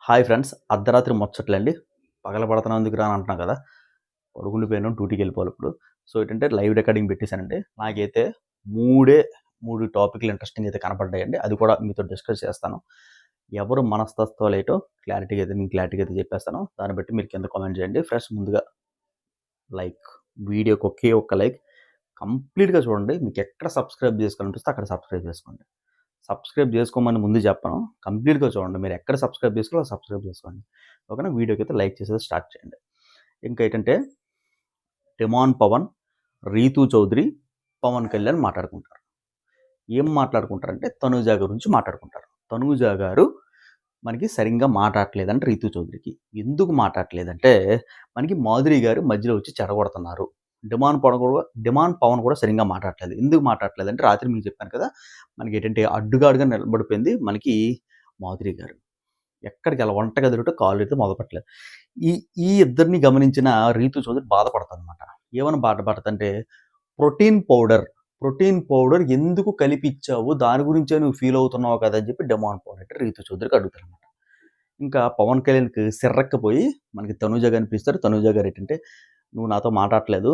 Hi friends. అర్ధరాత్రి ముచ్చట్లండి. పగలబడుతున్నావు ఎందుకురా అని అంటున్నాం కదా! పడుకుండిపోయాను. డ్యూటీకెళ్ళిపోవాలి ఇప్పుడు. సో, ఏంటంటే లైవ్ రికార్డింగ్ పెట్టేసానండి. నాకైతే మూడే 3 టాపిక్‌లు ఇంట్రెస్టింగ్ అయితే కనపడ్డాయండి. అది కూడా మీతో డిస్కస్ చేస్తాను. ఎవరు మనస్తత్వాలేటో క్లారిటీగా అయితే చెప్పేస్తాను. దాన్ని బట్టి మీరు కింద కామెంట్ చేయండి. ఫ్రెండ్స్ ముందుగా లైక్, వీడియోకి ఒకే ఒక్క లైక్ కంప్లీట్‌గా చూడండి. మీకెక్కడ సబ్స్క్రైబ్ చేసుకోవాలనిపిస్తే అక్కడ సబ్స్క్రైబ్ చేసుకోండి. సబ్స్క్రైబ్ చేసుకోమని ముందు చెప్పను. కంప్లీట్‌గా చూడండి. మీరు ఎక్కడ సబ్స్క్రైబ్ చేసుకోవాలో సబ్స్క్రైబ్ చేసుకోండి. ఓకేనా? వీడియోకైతే లైక్ చేసేది స్టార్ట్ చేయండి. ఇంకా ఏంటంటే డిమాండ్ పవన్, రీతూ చౌదరి, పవన్ కళ్యాణ్ మాట్లాడుకుంటారు. ఏం మాట్లాడుకుంటారంటే తనూజ గురించి మాట్లాడుకుంటారు. తనూజ గారు మనకి సరింగా మాట్లాడట్లేదంట రీతూ చౌదరికి. ఎందుకు మాట్లాడట్లేదంటే మనకి మాధురి గారు మధ్యలో వచ్చి చెడగొడుతున్నారు. డిమాండ్ పవన్ కూడా సరిగ్గా మాట్లాడట్లేదు. ఎందుకు మాట్లాడట్లేదంటే రాత్రి మీకు చెప్పాను కదా! మనకేంటంటే అడ్డుగాడుగా నిలబడిపోయింది మనకి మాధురి గారు. వంటగదిలోటో కాలైతే మొదలుపెట్టలేదు. ఈ ఈ ఇద్దరిని గమనించిన రీతూ చౌదరి బాధపడతదనమాట. ఏమని బాధపడతంటే ప్రోటీన్ పౌడర్ ఎందుకు కలిపిచ్చావు? దాని గురించే నువ్వు ఫీల్ అవుతున్నావు కదా! అని చెప్పి డిమాండ్ పవన్ అంటే రీతూ చౌదరికి అడుగుతారనమాట. ఇంకా పవన్ కళ్యాణ్‌కి సిర్రెక్కిపోయి మనకి తనూజ కనిపిస్తారు. తనూజ గారేంటంటే నువ్వు నాతో మాట్లాడట్లేదు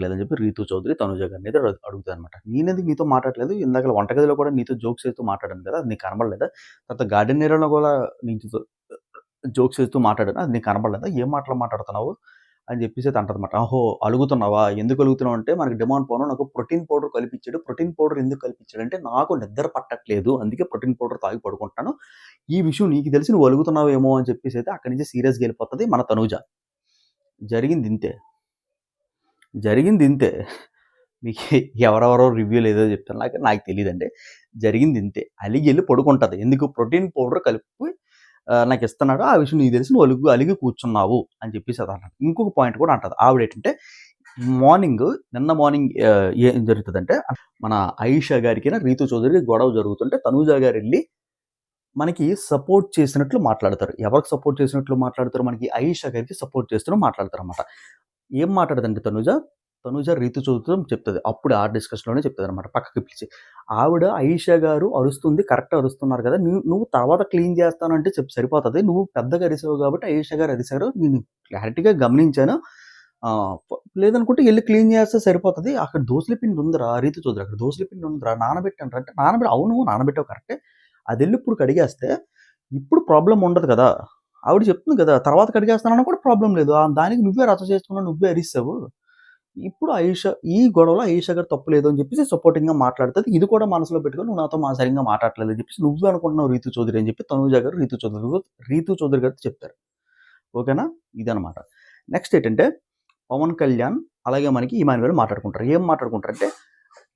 అని చెప్పి రీతూ చౌదరి తనూజ గారిని అయితే అడుగుతాదనమాట. నేనెందుకు నీతో మాట్లాడట్లేదు? ఇందాకల వంటగదిలో కూడా నీతో జోక్స్ ఏస్తూ మాట్లాడాను కదా! అది నీకు కనబడలేదా? తర్వాత గార్డెన్ ఏరియాలో కూడా నీతో జోక్స్ ఏస్తూ మాట్లాడాను. అది నీకు కనబడలేదా? ఏం మాటలు మాట్లాడుతున్నావు? అని చెప్పేసి అయితే అంటదనమాట. ఓహో! అలుగుతున్నావా? ఎందుకు అలుగుతున్నావు అంటే మనకి డిమాండ్ పవన్ నాకు ప్రోటీన్ పౌడర్ కలిపిచ్చాడు. ప్రోటీన్ పౌడర్ ఎందుకు కలిపిచ్చాడంటే నాకు నిద్ర పట్టట్లేదు. అందుకే ప్రోటీన్ పౌడర్ తాగి పడుకుంటున్నాను. ఈ విషయం నీకు తెలిసి నువ్వు అలుగుతున్నావేమో అని చెప్పేసి అయితే అక్కడి నుంచి సీరియస్‌గా ఎళ్ళిపోతది మన తనూజ. జరిగిందింతే. జరిగిందింతే. మీకు ఎవరెవరో రివ్యూలు ఏదో చెప్తున్నారు. నాకు తెలీదండి. జరిగిందింతే. అలిగెళ్ళి పడుకుంటది. ఎందుకు ప్రోటీన్ పౌడర్ కలిపి నాకిస్తున్నాడు. ఆ విషయం నీకు తెలిసి నువ్వు అలిగి కూర్చున్నావు అని చెప్పేసి అదన్నది. ఇంకొక పాయింట్ కూడా అంటది. ఆవిడేంటంటే నిన్న మార్నింగ్ ఏం జరుగుతదంటే మన ఆయిషా గారికిన రీతూ చౌదరికి గొడవ జరుగుతుంటే తనూజ గారెళ్లి మనకి సపోర్ట్ చేసినట్లు మాట్లాడతారు. ఎవరికి సపోర్ట్ చేసినట్లు మాట్లాడతారు? మనకి ఆయిషా గారికి సపోర్ట్ చేస్తూ మాట్లాడతారనమాట. ఏం మాట్లాడదండి తనూజ? తనూజ రీతు చౌదరితో చెప్తది. అప్పుడు ఆ డిస్కషన్‌లోనే చెప్తదనమాట పక్కకి పిలిచి. ఆవిడ ఆయిషా గారు అరుస్తుంది. కరెక్టే అరుస్తున్నారు కదా! నువ్వు తర్వాత క్లీన్ చేస్తానంటే సరిపోతది. నువ్వు పెద్దగా అరిసావు కాబట్టి ఆయిషా గారు అరిసారు. నేను క్లారిటీగా గమనించాను. ఆహ్, ఫ లేదనుకుంటే ఎళ్లి క్లీన్ చేస్తే సరిపోతది. అక్కడ దోసల పిండి ఉందిరా రీతు చౌదరి అక్కడ దోసల పిండి ఉందిరా నానబెట్టానురా అంటే అవును నానబెట్టావు కరెక్టే. అదెళ్లి ఇప్పుడు కడిగేస్తే ఇప్పుడు ప్రాబ్లమ్ ఉండదు కదా! ఆవిడ చెప్తుంది కదా! తర్వాత కడిగేస్తానన్నా కూడా ప్రాబ్లమ్ లేదు. దానికి నువ్వే రచ్చ చేసుకున్నావు. నువ్వే అరిసావు. ఇప్పుడు ఈ గొడవలో ఆయిషా గారు తప్పు లేదు అని చెప్పేసి సపోర్టింగ్‌గా మాట్లాడుతది. ఇది కూడా మనసులో పెట్టుకొని నువ్వు నాతో సరిగ్గా మాట్లాడట్లేదు అని చెప్పేసి నువ్వే అనుకుంటున్నావు రీతూ చౌదరి అని చెప్పి తనూజ గారు రీతూ చౌదరి గారితో చెప్తారు. ఓకేనా? ఇదనమాట. నెక్స్ట్ ఏంటంటే పవన్ కళ్యాణ్ అలాగే మనకి ఇమాన్యుయల్ మాట్లాడుకుంటారు. ఏం మాట్లాడుకుంటారంటే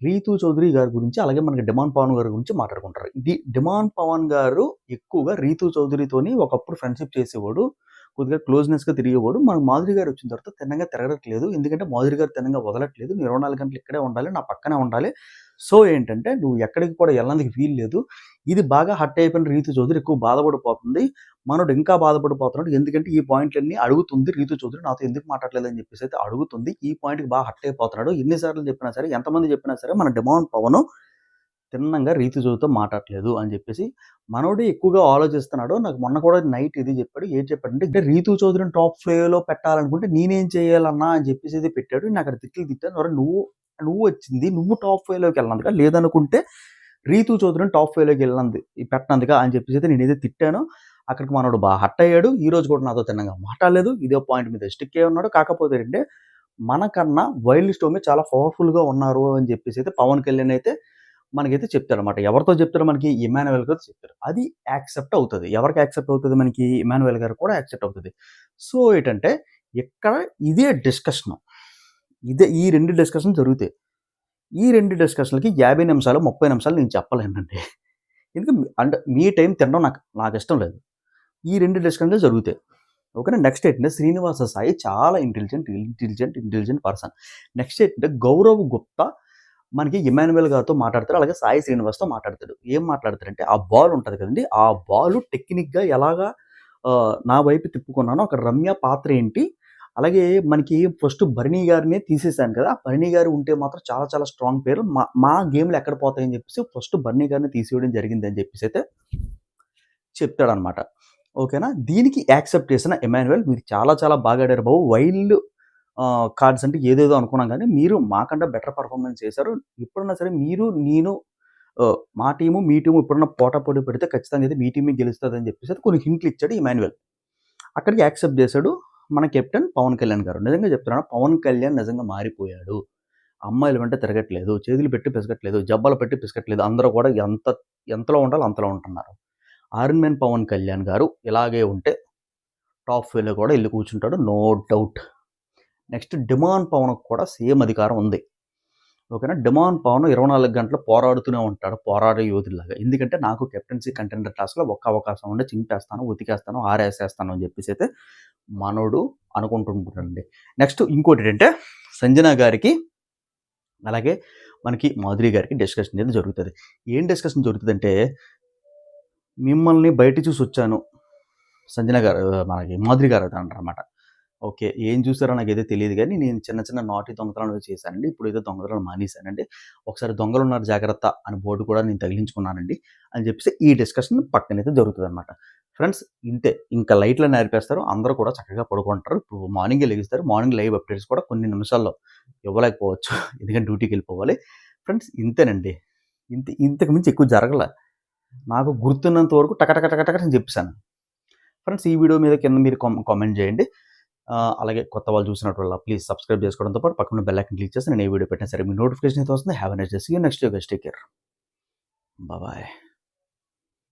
రీతూ చౌదరి గారి గురించి అలాగే మనకి డిమాండ్ పవన్ గారి గురించి మాట్లాడుకుంటారు. డిమాండ్ పవన్ గారు ఎక్కువగా రీతూ చౌదరితోని ఒకప్పుడు ఫ్రెండ్‌షిప్ చేసేవాడు. కొద్దిగా క్లోజ్‌నెస్‌గా తిరిగేవాడు. మనకు మాధురి గారు వచ్చిన తర్వాత తిన్నగా తిరగట్లేదు. ఎందుకంటే మాధురి గారు తిన్నగా వదలట్లేదు. నువ్వు 24 గంటలు ఇక్కడే ఉండాలి. నా పక్కనే ఉండాలి. సో ఏంటంటే నువ్వు ఎక్కడికి కూడా ఎళ్ళడానికి వీలు లేదు. ఇది బాగా హర్ట్ అయిపోయిన రీతూ చౌదరి ఎక్కువ బాధపడిపోతుంది. మనోడు ఇంకా బాధపడిపోతున్నాడు. ఎందుకంటే ఈ పాయింట్‌లన్నీ అడుగుతుంది రీతూ చౌదరి నాతో ఎందుకు మాట్లాడలేదు అని చెప్పేసి అయితే అడుగుతుంది. ఈ పాయింట్‌కి బాగా హర్ట్ అయిపోతున్నాడు. ఎన్ని సార్లు చెప్పినా సరే, ఎంతమంది చెప్పినా సరే మన డిమాండ్ పవను తిన్నంగా రీతూ చౌదరితో మాట్లాడట్లేదు అని చెప్పేసి మనోడే ఎక్కువగా ఆలోచిస్తున్నాడు. నాకు మొన్న కూడా నైట్ ఇది చెప్పాడు. ఏం చెప్పాడంటే రీతూ చౌదరిని టాప్ ఫైవ్‌లో పెట్టాలనుకుంటే నేనేం చేయాలన్నా అని చెప్పేసి అయితే పెట్టాడు. నేను అక్కడ తిట్టాను. ఒరేయ్ నువ్వు వచ్చింది నువ్వు టాప్ 5లోకి వెళ్ళినందుకా? లేదనుకుంటే రీతూ చౌదరిని టాప్ 5లోకి పెట్టినందుకా అని చెప్పేసి అయితే నేనైతే తిట్టాను. అక్కడికి మనోడు హర్ట్ అయ్యాడు. ఈరోజు కూడా నాతో తిన్నగా మాట్లాడలేదు. ఇదే పాయింట్ మీద స్టిక్ అయ్యి ఉన్నాడు. కాకపోతే ఏంటంటే మనకన్నా వైల్డ్ స్టోర్మ్ చాలా పవర్‌ఫుల్‌గా ఉన్నారు అని చెప్పేసి అయితే పవన్ కళ్యాణ్ అయితే మనకైతే చెప్తాడనమాట. ఎవరితో చెప్తాడు మనకి? ఇమ్మాన్యుయల్ గారితో చెప్తాడు. అది యాక్సెప్ట్ అవుతది. ఎవరికి యాక్సెప్ట్ అవుతది మనకి? ఇమ్మాన్యుయల్ గారికి కూడా యాక్సెప్ట్ అవుతది. సో ఏంటంటే ఇక్కడ ఇదే డిస్కషను. ఈ 2 డిస్కషన్ జరుగుతాయి. ఈ 2 డిస్కషన్‌లకి 50 నిమిషాలు, 30 నిమిషాలు నేను చెప్పలేనండి. అంటే మీ టైం తినడం నాకిష్టం లేదు. ఈ 2 డిస్కషన్‌లే జరుగుతాయి. ఓకేనా? నెక్స్ట్ ఏంటంటే శ్రీనివాస సాయి చాలా ఇంటెలిజెంట్ పర్సన్. నెక్స్ట్ ఏంటంటే గౌరవ్ గుప్తా మనకి ఇమ్మాన్యుయల్ గారితో మాట్లాడతాడు. అలాగే సాయి శ్రీనివాస్‌తో మాట్లాడతాడు. ఏం మాట్లాడతాడంటే ఆ బాల్ ఉంటది కదండీ! ఆ బాల్ టెక్నిక్‌గా ఎలాగా నా వైపు తిప్పుకున్నానో అక్కడ రమ్య పాత్ర ఏంటి? అలాగే మనకి ఫస్ట్ భరణి గారినే తీసేసాను కదా! భరణి గారు ఉంటే మాత్రం చాలా చాలా స్ట్రాంగ్ పేరు. మా గేమ్‌లు ఎక్కడ పోతాయని చెప్పేసి ఫస్ట్ భరణి గారిని తీసేయడం జరిగిందని చెప్పేసి అయితే చెప్తాడనమాట. ఓకేనా? దీనికి యాక్సెప్ట్ చేసిన ఎమాన్యుయల్ మీరు చాలా చాలా బాగా ఆడారు బాబు. వైల్డ్ కార్డ్స్ అంటే ఏదేదో అనుకున్నాం గానీ, మీరు మాకంటే బెటర్ పెర్ఫార్మన్స్ చేశారు. ఎప్పుడన్నా సరే మీరు, నేను మా టీము, మీ టీము ఎప్పుడన్నా పోటాపోటీ పెడితే ఖచ్చితంగా అయితే మీ టీమే గెలుస్తదని చెప్పేసి కొన్ని హింట్లు ఇచ్చాడు ఎమాన్యుయల్. అక్కడికి యాక్సెప్ట్ చేశాడు మన కెప్టెన్ పవన్ కళ్యాణ్ గారు. నిజంగా చెప్తున్నాను పవన్ కళ్యాణ్ నిజంగా మారిపోయాడు. అమ్మాయిల వెంట తిరగట్లేదు. చేతులు పెట్టి పిసకట్లేదు. జబ్బలు పెట్టి పిసకట్లేదు. అందరూ కూడా ఎంతలో ఉండాలో అంతలో ఉంటున్నారు. ఐరన్ మ్యాన్ పవన్ కళ్యాణ్ గారు ఇలాగే ఉంటే టాప్ 5లో కూడా ఎళ్లి కూర్చుంటాడు. No doubt. నెక్స్ట్ డిమాండ్ పవన్‌కి కూడా సేమ్ అధికారం ఉంది. ఓకేనా? డిమాండ్ పవన్ 24 గంటలు పోరాడుతూనే ఉంటాడు. పోరాడే యోధుడిలాగా. ఎందుకంటే నాకు కెప్టెన్సీ కంటెండర్ టాస్క్‌లో ఒక్క అవకాశం ఉంటే చింపేస్తాను, ఉతికేస్తాను, ఆరేసేస్తాను అని చెప్పేసి అయితే మనోడు అనుకుంటుంటాడండి. నెక్స్ట్ ఇంకోటేంటంటే సంజన గారికి అలాగే మనకి మాధురి గారికి డిస్కషన్ అనేది జరుగుతది. ఏం డిస్కషన్ జరుగుతదంటే మిమ్మల్ని బయట చూసొచ్చాను. సంజన గారు మనకి మాధురి గారు అంటారనమాట. ఓకే. ఏం చూసారో నాకైతే తెలీదు గానీ, నేను చిన్న చిన్న నాటి దొంగతనాలు చేశానండి. ఇప్పుడైతే దొంగతనాలు మానేశానండి. ఒకసారి దొంగలున్నారు జాగ్రత్త అని బోర్డ్ కూడా నేను తగిలించుకున్నానండి అని చెప్పేసి ఈ డిస్కషన్ పక్కనైతే జరుగుతదనమాట. ఫ్రెండ్స్ ఇంతే. ఇంకా లైట్‌లన్నీ ఆర్పేస్తారు. అందరూ కూడా చక్కగా పడుకుంటారు. ఇప్పుడు మార్నింగే లెగుస్తారు. మార్నింగ్ లైవ్ అప్డేట్స్ కూడా కొన్ని నిమిషాల్లో ఇవ్వలేకపోవచ్చు. ఎందుకంటే డ్యూటీకెళ్ళిపోవాలి. ఫ్రెండ్స్ ఇంతేనండి. ఇంతకు మించి ఎక్కువ జరగల. నాకు గుర్తున్నంత వరకు టక టక టక టక అని చెప్పేసాను. ఫ్రెండ్స్ ఈ వీడియో మీద కింద మీరు కామెంట్ చేయండి. అలాగే కొత్త వాళ్ళు చూసినప్పుడల్లా ప్లీజ్ సబ్స్క్రైబ్ చేసుకోవడంతో పాటు పక్కన బెల్ ఐకాన్ క్లిక్ చేస్తే నేను ఏ వీడియో పెట్టినా సరే మీ నోటిఫికేషన్ అయితే వస్తుంది. Have a nice day. See you next video guys. Take care. Bye.